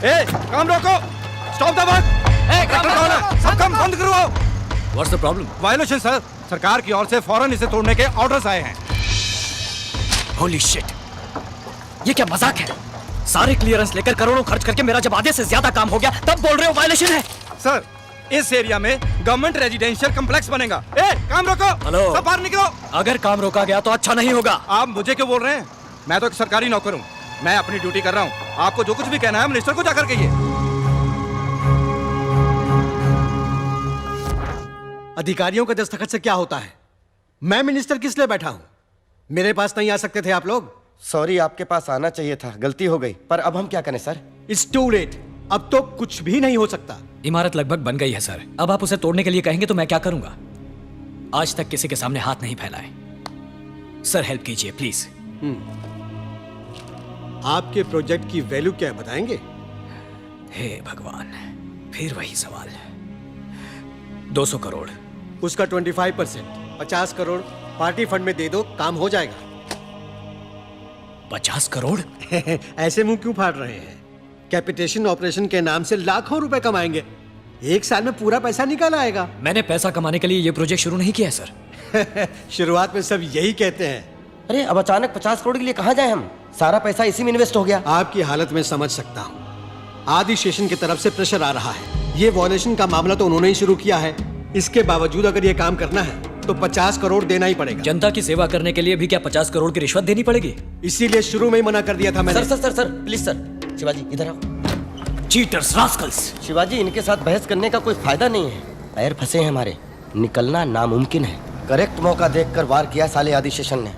ए, काम रोको, stop the work. सब काम बंद करवाओ। What's the problem? Violation sir, सरकार की ओर से फौरन इसे तोड़ने के ऑर्डर्स आए हैं। Holy shit! ये क्या मजाक है? सारे क्लियरेंस लेकर करोड़ों खर्च करके मेरा जब आधे से ज्यादा काम हो गया तब बोल रहे हो वायलेशन है? सर, इस एरिया में गवर्नमेंट रेजिडेंशियल कॉम्प्लेक्स बनेगा। ए, काम रोको। हेलो। सब बाहर निकलो। अगर काम रोका गया तो अच्छा नहीं होगा। आप मुझे क्यों बोल रहे हैं? मैं तो एक सरकारी नौकर हूँ, मैं अपनी ड्यूटी कर रहा हूँ। आपको जो कुछ भी कहना है मिनिस्टर को जाकर कहिए। अधिकारियों के दस्तखत से क्या होता है? मैं मिनिस्टर किस लिए बैठा हूं? मेरे पास नहीं आ सकते थे आप लोग? सॉरी, आपके पास आना चाहिए था, गलती हो गई। पर अब हम क्या करें सर? It's to late. अब तो कुछ भी नहीं हो सकता। इमारत लगभग बन गई है सर। अब आप उसे तोड़ने के लिए कहेंगे तो मैं क्या करूंगा? आज तक किसी के सामने हाथ नहीं फैलाए। सर हेल्प कीजिए प्लीज। आपके प्रोजेक्ट की वैल्यू क्या है बताएंगे? हे भगवान, फिर वही सवाल। 200 करोड़। उसका 25%, 50 करोड़ पार्टी फंड में दे दो, काम हो जाएगा। 50 करोड़? ऐसे मुंह क्यों फाड़ रहे हैं? कैपिटेशन ऑपरेशन के नाम से लाखों रुपए कमाएंगे। एक साल में पूरा पैसा निकल आएगा। मैंने पैसा कमाने के लिए ये प्रोजेक्ट शुरू नहीं किया है सर। शुरुआत में सब यही कहते हैं। अरे अब अचानक 50 करोड़ के लिए कहाँ जाए हम? सारा पैसा इसी में इन्वेस्ट हो गया। आपकी हालत में समझ सकता हूँ। आदि स्टेशन की तरफ से प्रेशर आ रहा है। ये वॉयलेशन का मामला तो उन्होंने ही शुरू किया है। इसके बावजूद अगर ये काम करना है तो 50 करोड़ देना ही पड़ेगा। जनता की सेवा करने के लिए भी क्या 50 करोड़ की रिश्वत देनी पड़ेगी? इसीलिए शुरू में ही मना कर दिया था मैंने। Sir please sir. शिवाजी इधर आओ। Cheaters, Rascals. शिवाजी, इनके साथ बहस करने का कोई फायदा नहीं है। पैर फंसे हैं हमारे, निकलना नामुमकिन है। करेक्ट मौका देखकर वार किया साले आदि शेषन ने।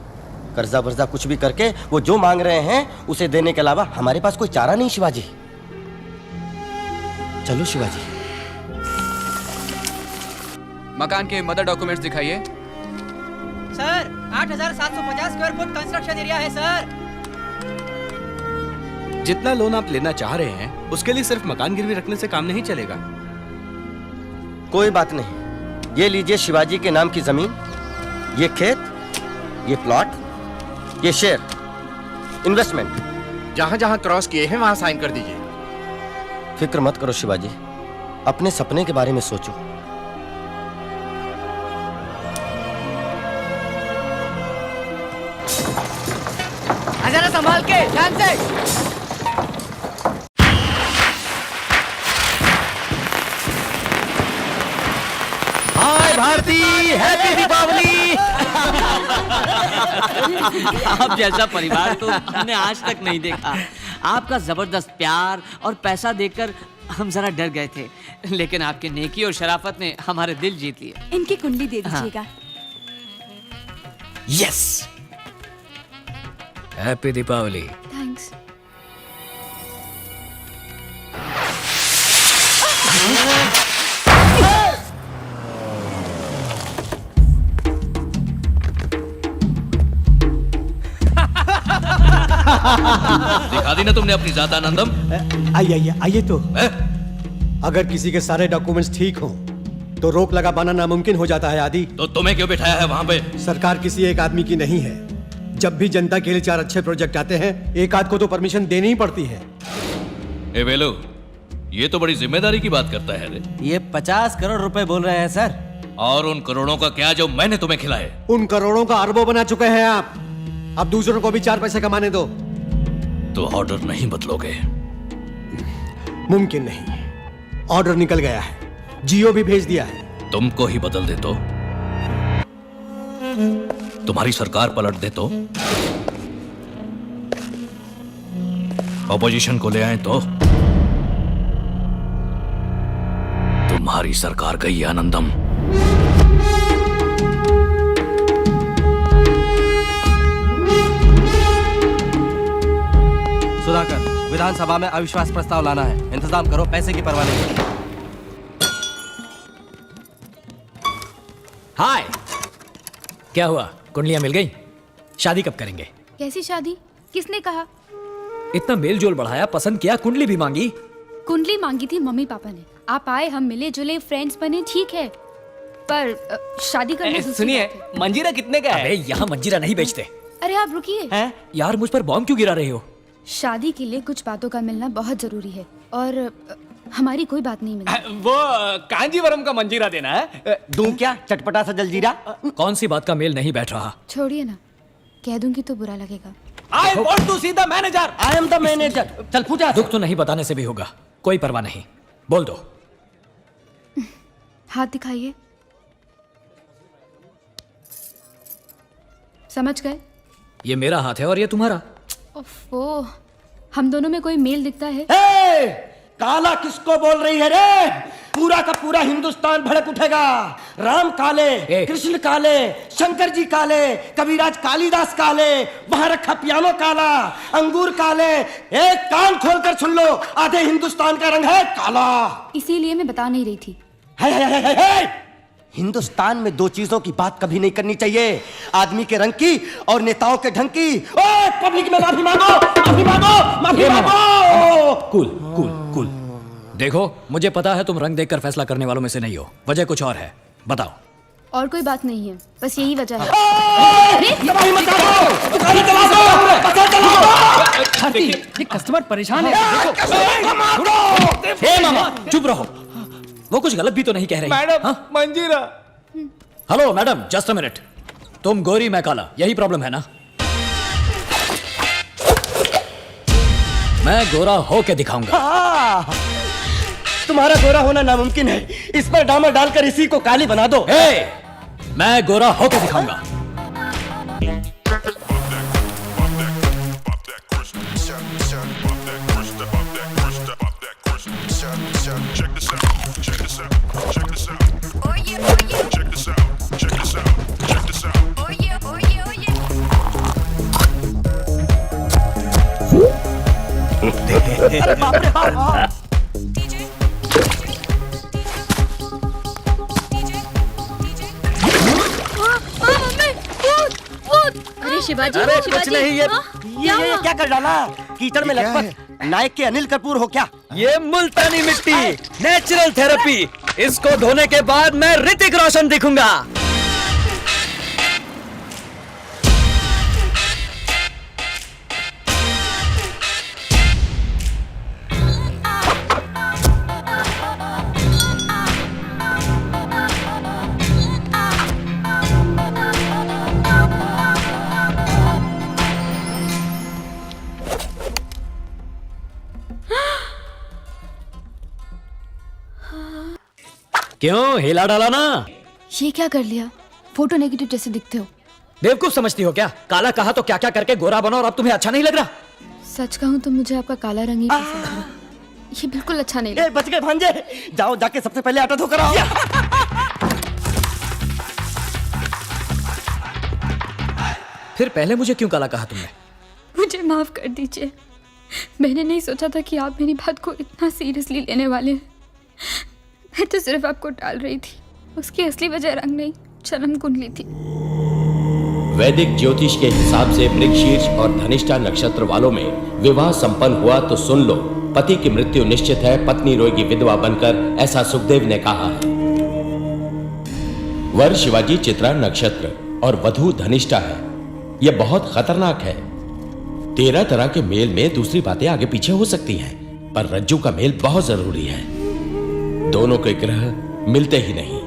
कर्जा वर्जा कुछ भी करके वो जो मांग रहे हैं उसे देने के अलावा हमारे पास कोई चारा नहीं। शिवाजी चलो शिवाजी। मकान के मदर डॉक्यूमेंट्स दिखाइए। Sir 8,750 square foot construction area है सर। जितना लोन आप लेना चाह रहे हैं उसके लिए सिर्फ मकान गिरवी रखने से काम नहीं चलेगा। कोई बात नहीं, ये लीजिए शिवाजी के नाम की जमीन, ये खेत, ये प्लॉट, ये शेयर, इन्वेस्टमेंट। जहां जहां क्रॉस किए हैं वहां साइन कर दीजिए। फिक्र मत करो शिवाजी, अपने सपने के बारे में सोचो। जरा संभाल के, ध्यान से। हाय भारती, हैप्पी दीपावली। आप जैसा परिवार तो हमने आज तक नहीं देखा। आपका जबरदस्त प्यार और पैसा देखकर हम जरा डर गए थे, लेकिन आपकी नेकी और शराफत ने हमारे दिल जीत लिए। इनकी कुंडली दे दीजिएगा। Yes, happy Deepawali. थैंक्स। दिखा दी ना तुमने अपनी जात आनंदम। आइए तो। अगर किसी के सारे डॉक्यूमेंट्स ठीक हों तो रोक लगा पाना नामुमकिन हो जाता है आदि। तो तुम्हें क्यों बिठाया है वहां पे? सरकार किसी एक आदमी की नहीं है। जब भी जनता के लिए 4 अच्छे प्रोजेक्ट आते हैं, एक आध को तो परमिशन देनी ही पड़ती है। ए वेलो, ये तो बड़ी जिम्मेदारी की बात करता है रे। ये 50 करोड़ रुपए बोल रहे हैं सर। और उन करोड़ों का क्या जो मैंने तुम्हें खिलाए? उन करोड़ों का अरबों बना चुके हैं आप। अब दूसरों को भी 4 पैसे कमाने दो। तो ऑर्डर नहीं बदलोगे? मुमकिन नहीं, ऑर्डर निकल गया है, जियो भी भेज दिया है। तुमको ही बदल दे तो? तुम्हारी सरकार पलट दे तो? ऑपोजिशन को ले आए तो? तुम्हारी सरकार गई आनंदम। सुधाकर, विधानसभा में अविश्वास प्रस्ताव लाना है। इंतजाम करो, पैसे की परवाह नहीं। हाय, क्या हुआ? कुंडलियां मिल गई? शादी कब करेंगे? कैसी शादी? किसने कहा? इतना मेल जोल बढ़ाया, पसंद किया, कुंडली भी मांगी। कुंडली मांगी थी मम्मी पापा ने। आप आए, हम मिले जुले, फ्रेंड्स बने, ठीक है, पर शादी करना दूसरी सुनिए, बात है। मंजीरा कितने का है? अबे यहाँ मंजीरा नहीं बेचते। अरे आप रुकिए। हैं? यार मुझ पर बॉम्ब क्यों गिरा रहे हो? शादी के लिए कुछ बातों का मिलना बहुत जरूरी है और हमारी कोई बात नहीं मिली। वो कांजीवरम का मंजीरा देना है। दूं क्या चटपटा सा जलजीरा? कौन सी बात का मेल नहीं बैठ रहा? छोड़िए ना, कह दूंगी तो बुरा लगेगा। I want to see the manager। I am the manager. चल पूजा। दुख तो नहीं बताने से भी होगा, कोई परवाह नहीं, बोल दो। हाथ दिखाइए। समझ गए? ये मेरा हाथ है और ये तुम्हारा। ओफो, हम दोनों में कोई मेल दिखता है? ए, काला किसको बोल रही है रे? पूरा का पूरा हिंदुस्तान भड़क उठेगा। राम काले, कृष्ण काले, शंकर जी काले, कबीराज कालिदास काले, वहां रखा पियानो काला, अंगूर काले। एक कान खोलकर सुन लो, आधे हिंदुस्तान का रंग है काला। इसीलिए मैं बता नहीं रही थी। है। हिंदुस्तान में दो चीजों की बात कभी नहीं करनी चाहिए, आदमी के रंग की और नेताओं के ढंग की। ओए पब्लिक में माफी मांगो, माफी मांगो, माफी मांगो। Cool cool cool. देखो, मुझे पता है तुम रंग देखकर फैसला करने वालों में से नहीं हो, वजह कुछ और है, बताओ। और कोई बात नहीं है, बस यही वजह है। तबाही मचा दो, दुकानें जला दो, पता चला दो। ये कस्टमर परेशान है। ए मामा, चुप रहो, वो कुछ गलत भी तो नहीं कह रही। मैडम, मंजीरा। Hello madam, just a minute. तुम गोरी, मैं काला, यही प्रॉब्लम है ना? मैं गोरा हो के दिखाऊंगा। तुम्हारा गोरा होना नामुमकिन है, इस पर डामर डालकर इसी को काली बना दो। मैं गोरा हो के दिखाऊंगा। अरे बाप रे बाप। अरे शिवाजी, अरे कुछ नहीं, ये क्या कर डाला? कीचड़ में लटपट नायक के अनिल कपूर हो क्या? ये मुल्तानी मिट्टी, नेचुरल थेरेपी। इसको धोने के बाद मैं ऋतिक रोशन दिखूंगा। क्यों, हिला डाला ना? ये क्या कर लिया? फोटो नेगेटिव जैसे दिखते हो। बेवकूफ समझती हो क्या? काला कहा तो क्या क्या करके गोरा बना और अब तुम्हें अच्छा नहीं लग रहा? सच कहूं तो मुझे आपका काला रंग ही पसंद है। ये बिल्कुल अच्छा नहीं ए, बच गए भांजे, जाओ जाके सबसे पहले आटा धो कर आओ। फिर पहले मुझे क्यों काला कहा तुमने? मुझे माफ कर दीजिए, मैंने नहीं सोचा था कि आप मेरी बात को इतना सीरियसली लेने वाले हैं। मैं तो सिर्फ आपको टाल रही थी, उसकी असली वजह रंग नहीं, जन्म कुंडली थी। वैदिक ज्योतिष के हिसाब से मृगशीर्ष और धनिष्ठा नक्षत्र वालों में विवाह संपन्न हुआ तो सुन लो, पति की मृत्यु निश्चित है, पत्नी रोएगी विधवा बनकर, ऐसा सुखदेव ने कहा है। वर शिवाजी चित्रा नक्षत्र और वधू धनिष्ठा है। यह बहुत खतरनाक है। 13 तरह के मेल में दूसरी बातें आगे पीछे हो सकती हैं, पर रज्जू का मेल बहुत जरूरी है। दोनों के ग्रह मिलते ही नहीं।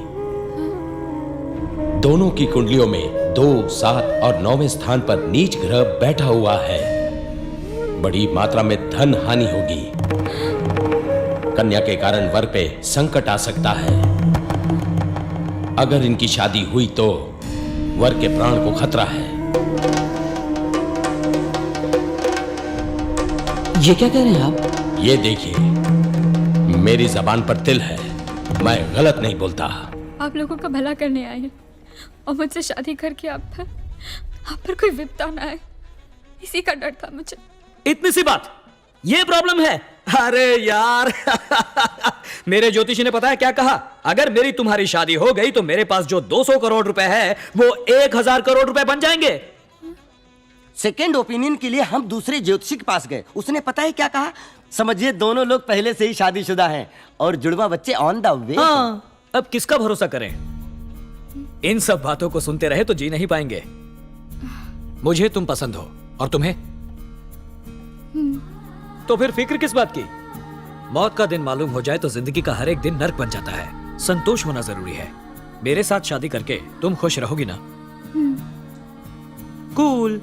दोनों की कुंडलियों में 2, 7 और 9वें स्थान पर नीच ग्रह बैठा हुआ है। बड़ी मात्रा में धन हानि होगी। कन्या के कारण वर पे संकट आ सकता है। अगर इनकी शादी हुई तो वर के प्राण को खतरा है। ये क्या कह रहे हैं आप? ये देखिए, मेरी जबान पर तिल है, मैं गलत नहीं बोलता। आप लोगों का भला करने आए हैं और मुझसे शादी करके आप पर कोई विपदा ना आए, इसी का डर था मुझे। इतनी सी बात, ये प्रॉब्लम है? अरे यार मेरे ज्योतिषी ने पता है क्या कहा? अगर मेरी तुम्हारी शादी हो गई तो मेरे पास जो 200 करोड़ रुपए है वो 1000 करोड़ रुपए बन जाएंगे। सेकेंड ओपिनियन के लिए हम दूसरे ज्योतिषी के पास गए, उसने पता है क्या कहा? समझिए दोनों लोग पहले से ही शादीशुदा हैं और जुड़वा बच्चे ऑन द वे। हाँ, अब किसका भरोसा करें? इन सब बातों को सुनते रहे तो जी नहीं पाएंगे। मुझे तुम पसंद हो और तुम्हें? तो फिर फिक्र किस बात की? मौत का दिन मालूम हो जाए तो जिंदगी का हर एक दिन नर्क बन जाता है। संतोष होना जरूरी है। मेरे साथ शादी करके तुम खुश रहोगी ना? कूल।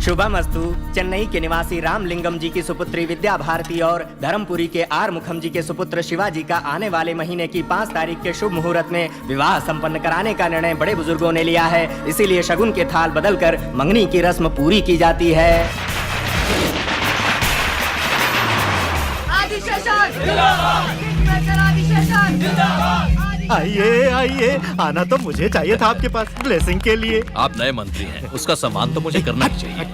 शुभमस्तु। चेन्नई के निवासी रामलिंगम जी की सुपुत्री विद्या भारती और धर्मपुरी के आर मुखम जी के सुपुत्र शिवाजी का आने वाले महीने की 5 तारीख के शुभ मुहूर्त में विवाह संपन्न कराने का निर्णय बड़े बुजुर्गों ने लिया है। इसीलिए शगुन के थाल बदलकर मंगनी की रस्म पूरी की जाती है। आइए आइए, आना तो मुझे चाहिए था आपके पास ब्लेसिंग के लिए। आप नए मंत्री हैं, उसका सम्मान तो मुझे करना ही चाहिए।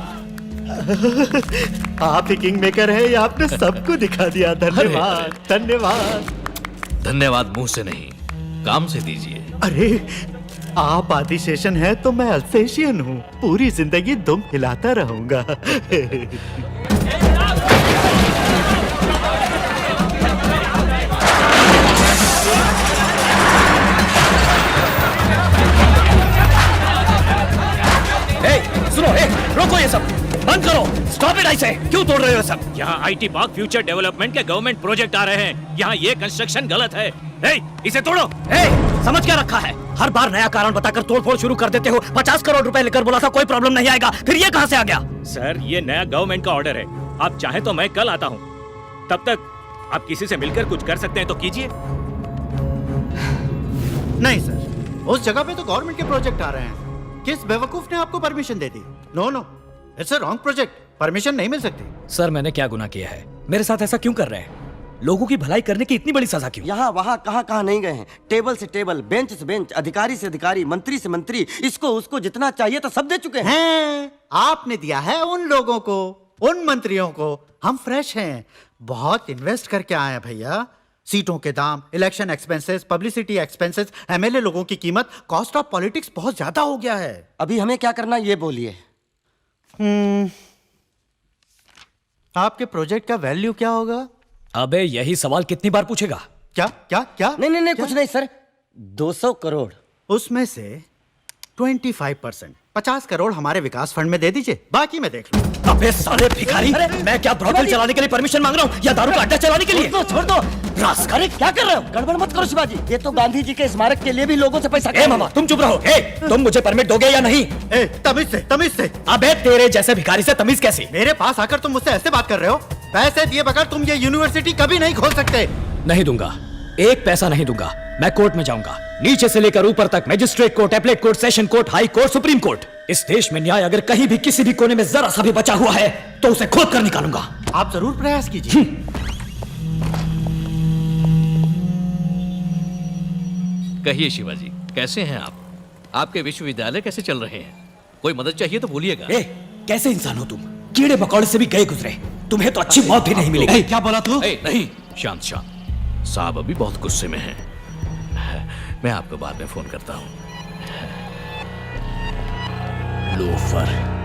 आप ही किंग मेकर है, ये आपने सबको दिखा दिया। धन्यवाद धन्यवाद। धन्यवाद मुंह से नहीं, काम से दीजिए। अरे आप आदिशेषन है तो मैं अल्सेशियन हूँ। पूरी जिंदगी दुम हिलाता रहूंगा। सुनो, रोको ये सब, बंद करो, स्टॉप इट। ऐसे क्यों तोड़ रहे हो सब? यहाँ आईटी पार्क फ्यूचर डेवलपमेंट के गवर्नमेंट प्रोजेक्ट आ रहे हैं। यहाँ ये कंस्ट्रक्शन गलत है। इसे तोड़ो। समझ क्या रखा है? हर बार नया कारण बताकर तोड़फोड़ शुरू कर देते हो। 50 करोड़ रुपए लेकर बोला था कोई प्रॉब्लम नहीं आएगा, फिर ये कहां से आ गया? सर, ये नया गवर्नमेंट का ऑर्डर है। आप चाहे तो मैं कल आता हूँ। तब तक आप किसी से मिलकर कुछ कर सकते हैं तो कीजिए। नहीं सर, उस जगह पे तो गवर्नमेंट के प्रोजेक्ट आ रहे हैं। किस बेवकूफ ने आपको परमिशन दे दी? No no, it's a wrong project. Permission नहीं मिल सकती। सर, मैंने क्या गुनाह किया है? मेरे साथ ऐसा क्यों कर रहे हैं? लोगों की भलाई करने की इतनी बड़ी सजा क्यों? यहाँ वहाँ कहाँ नहीं गए हैं। टेबल से टेबल, बेंच से बेंच, अधिकारी से अधिकारी, मंत्री से मंत्री, इसको उसको जितना चाहिए था सब दे चुके हैं। आपने दिया है उन लोगों को, उन मंत्रियों को। हम फ्रेश हैं, बहुत इन्वेस्ट करके आए हैं भैया। सीटों के दाम, election expenses, publicity expenses, MLA लोगों की कीमत, कॉस्ट ऑफ पॉलिटिक्स बहुत ज्यादा हो गया है। अभी हमें क्या करना ये बोलिए। आपके प्रोजेक्ट का वैल्यू क्या होगा? अबे यही सवाल कितनी बार पूछेगा? क्या क्या क्या? नहीं कुछ नहीं सर, 200 करोड़। उसमें से 25%, 50 करोड़ हमारे विकास फंड में दे दीजिए, बाकी मैं देख लूं। अबे साले भिखारी, मैं क्या ब्रॉथल चलाने के लिए परमिशन मांग रहा हूँ या दारू का अड्डा चलाने के लिए? छोड़ दो। रास्कल, क्या कर रहे हो? गड़बड़ मत करो शिवाजी, ये तो गांधी जी के स्मारक के लिए भी लोगों से पैसा। मामा तुम चुप रहो। तुम मुझे परमिट दोगे या नहीं? तमीज से। अबे तेरे जैसे भिखारी से तमीज कैसी? मेरे पास आकर तुम मुझसे ऐसे बात कर रहे हो? पैसे दिए बगैर तुम ये यूनिवर्सिटी कभी नहीं खोल सकते। नहीं दूंगा, एक पैसा नहीं दूंगा। मैं कोर्ट में जाऊंगा, नीचे से लेकर ऊपर तक। Magistrate court, appellate court, session court, high court, supreme court. इस देश में न्याय अगर कहीं भी किसी भी कोने में जरा सा भी बचा हुआ है तो उसे खोद कर निकालूंगा। आप जरूर प्रयास कीजिए। कहिए शिवाजी, कैसे हैं आप? आपके विश्वविद्यालय कैसे चल रहे हैं? कोई मदद चाहिए तो बोलिएगा। कैसे इंसान हो तुम? कीड़े मकोड़े से भी गए गुजरे, तुम्हें तो अच्छी मौत भी नहीं मिलेगी। क्या बोला तू? नहीं, शांत शांत। साहब अभी बहुत गुस्से में हैं। मैं आपको बाद में फोन करता हूं। लोफर।